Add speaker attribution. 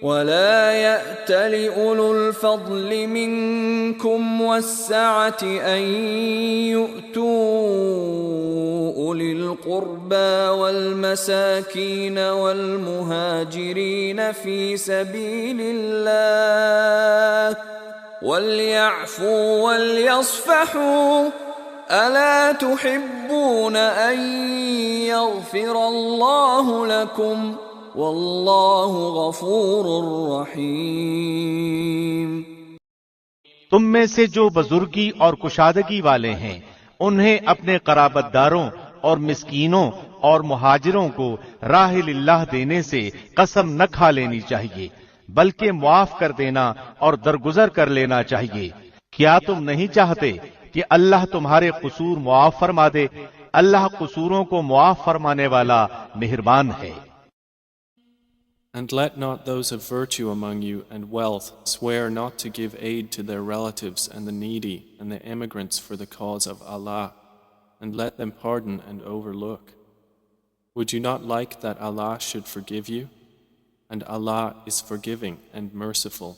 Speaker 1: ولا يأت لأولو الفضل منكم والسعة أن يؤتوا أولي القربى والمساكين والمهاجرين في سبيل الله وليعفوا وليصفحوا ألا تحبون أن يغفر الله لكم واللہ غفور رحیم۔
Speaker 2: تم میں سے جو بزرگی اور کشادگی والے ہیں انہیں اپنے قرابت داروں اور مسکینوں اور مہاجروں کو راہ اللہ دینے سے قسم نہ کھا لینی چاہیے، بلکہ معاف کر دینا اور درگذر کر لینا چاہیے۔ کیا تم نہیں چاہتے کہ اللہ تمہارے قصور معاف فرما دے؟ اللہ قصوروں کو معاف فرمانے والا مہربان ہے۔
Speaker 3: And let not those of virtue among you and wealth swear not to give aid to their relatives and the needy and the emigrants for the cause of Allah, and let them pardon and overlook. Would you not like that Allah should forgive you? And Allah is forgiving and merciful.